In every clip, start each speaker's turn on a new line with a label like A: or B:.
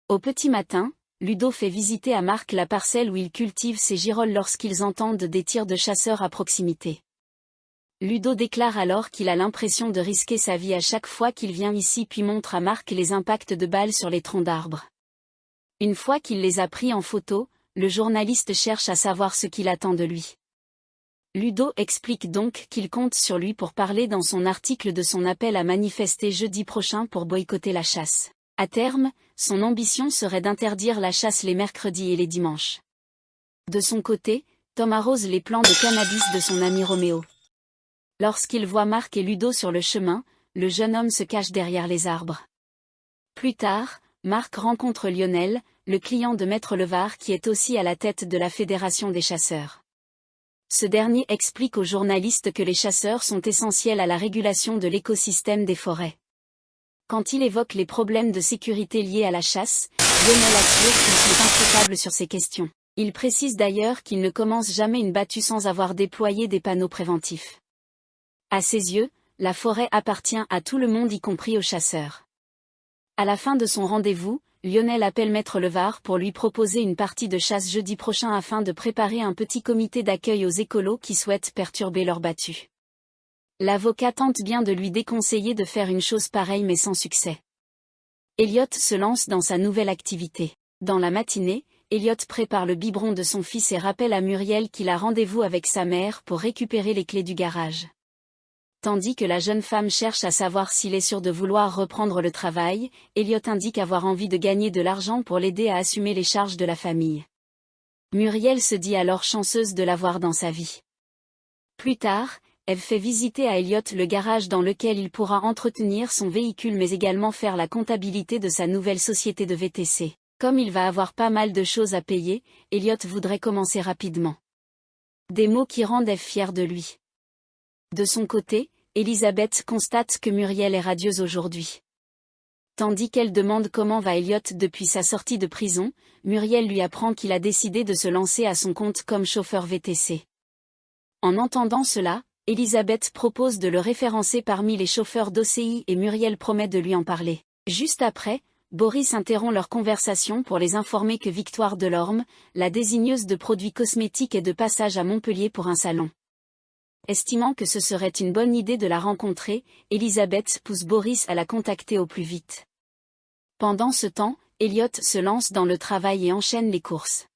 A: Au petit matin, Ludo fait visiter à Marc la parcelle où il cultive ses girolles lorsqu'ils entendent des tirs de chasseurs à proximité. Ludo déclare alors qu'il a l'impression de risquer sa vie à chaque fois qu'il vient ici puis montre à Marc les impacts de balles sur les troncs d'arbres. Une fois qu'il les a pris en photo, le journaliste cherche à savoir ce qu'il attend de lui. Ludo explique donc qu'il compte sur lui pour parler dans son article de son appel à manifester jeudi prochain pour boycotter la chasse. À terme, son ambition serait d'interdire la chasse les mercredis et les dimanches. De son côté, Tom arrose les plants de cannabis de son ami Roméo. Lorsqu'il voit Marc et Ludo sur le chemin, le jeune homme se cache derrière les arbres. Plus tard, Marc rencontre Lionel, le client de Maître Levard qui est aussi à la tête de la Fédération des chasseurs. Ce dernier explique aux journalistes que les chasseurs sont essentiels à la régulation de l'écosystème des forêts. Quand il évoque les problèmes de sécurité liés à la chasse, Lionel assure qu'ils sont intraitables sur ces questions. Il précise d'ailleurs qu'il ne commence jamais une battue sans avoir déployé des panneaux préventifs. À ses yeux, la forêt appartient à tout le monde y compris aux chasseurs. À la fin de son rendez-vous, Lionel appelle Maître Levard pour lui proposer une partie de chasse jeudi prochain afin de préparer un petit comité d'accueil aux écolos qui souhaitent perturber leur battue. L'avocat tente bien de lui déconseiller de faire une chose pareille mais sans succès. Elliot se lance dans sa nouvelle activité. Dans la matinée, Elliot prépare le biberon de son fils et rappelle à Muriel qu'il a rendez-vous avec sa mère pour récupérer les clés du garage. Tandis que la jeune femme cherche à savoir s'il est sûr de vouloir reprendre le travail, Elliot indique avoir envie de gagner de l'argent pour l'aider à assumer les charges de la famille. Muriel se dit alors chanceuse de l'avoir dans sa vie. Plus tard, elle fait visiter à Elliot le garage dans lequel il pourra entretenir son véhicule mais également faire la comptabilité de sa nouvelle société de VTC. Comme il va avoir pas mal de choses à payer, Elliot voudrait commencer rapidement. Des mots qui rendent Eve fière de lui. De son côté, Elisabeth constate que Muriel est radieuse aujourd'hui. Tandis qu'elle demande comment va Elliot depuis sa sortie de prison, Muriel lui apprend qu'il a décidé de se lancer à son compte comme chauffeur VTC. En entendant cela, Elisabeth propose de le référencer parmi les chauffeurs d'OCI et Muriel promet de lui en parler. Juste après, Boris interrompt leur conversation pour les informer que Victoire Delorme, la désigneuse de produits cosmétiques est de passage à Montpellier pour un salon. Estimant que ce serait une bonne idée de la rencontrer, Elisabeth pousse Boris à la contacter au plus vite. Pendant ce temps, Elliot se lance dans le travail et enchaîne les courses.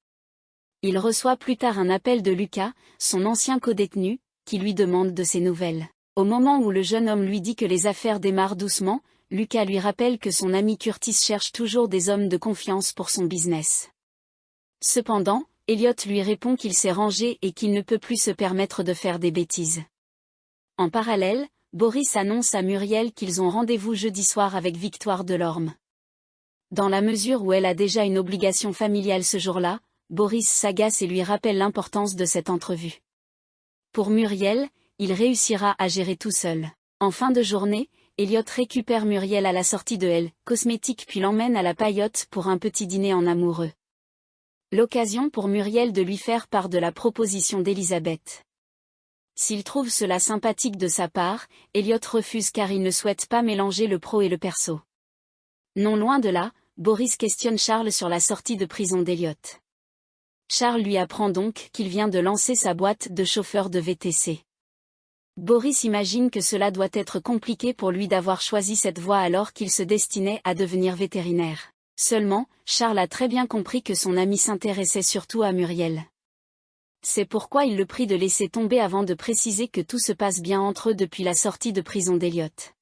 A: Il reçoit plus tard un appel de Lucas, son ancien codétenu, qui lui demande de ses nouvelles. Au moment où le jeune homme lui dit que les affaires démarrent doucement, Lucas lui rappelle que son ami Curtis cherche toujours des hommes de confiance pour son business. Cependant, Elliot lui répond qu'il s'est rangé et qu'il ne peut plus se permettre de faire des bêtises. En parallèle, Boris annonce à Muriel qu'ils ont rendez-vous jeudi soir avec Victoire Delorme. Dans la mesure où elle a déjà une obligation familiale ce jour-là, Boris s'agace et lui rappelle l'importance de cette entrevue. Pour Muriel, il réussira à gérer tout seul. En fin de journée, Elliot récupère Muriel à la sortie de Elle Cosmétique puis l'emmène à la Paillote pour un petit dîner en amoureux. L'occasion pour Muriel de lui faire part de la proposition d'Elisabeth. S'il trouve cela sympathique de sa part, Elliot refuse car il ne souhaite pas mélanger le pro et le perso. Non loin de là, Boris questionne Charles sur la sortie de prison d'Elliot. Charles lui apprend donc qu'il vient de lancer sa boîte de chauffeur de VTC. Boris imagine que cela doit être compliqué pour lui d'avoir choisi cette voie alors qu'il se destinait à devenir vétérinaire. Seulement, Charles a très bien compris que son ami s'intéressait surtout à Muriel. C'est pourquoi il le prie de laisser tomber avant de préciser que tout se passe bien entre eux depuis la sortie de prison d'Elliot.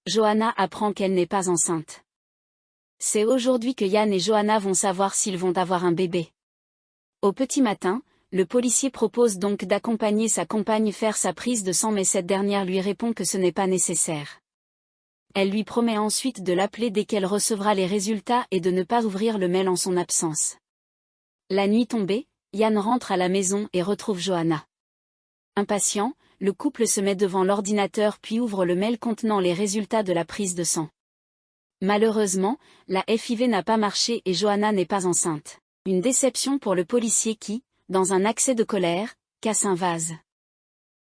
A: Johanna apprend qu'elle n'est pas enceinte. C'est aujourd'hui que Yann et Johanna vont savoir s'ils vont avoir un bébé. Au petit matin, le policier propose donc d'accompagner sa compagne faire sa prise de sang mais cette dernière lui répond que ce n'est pas nécessaire. Elle lui promet ensuite de l'appeler dès qu'elle recevra les résultats et de ne pas ouvrir le mail en son absence. La nuit tombée, Yann rentre à la maison et retrouve Johanna. Impatient, le couple se met devant l'ordinateur puis ouvre le mail contenant les résultats de la prise de sang. Malheureusement, la FIV n'a pas marché et Johanna n'est pas enceinte. Une déception pour le policier qui, dans un accès de colère, casse un vase.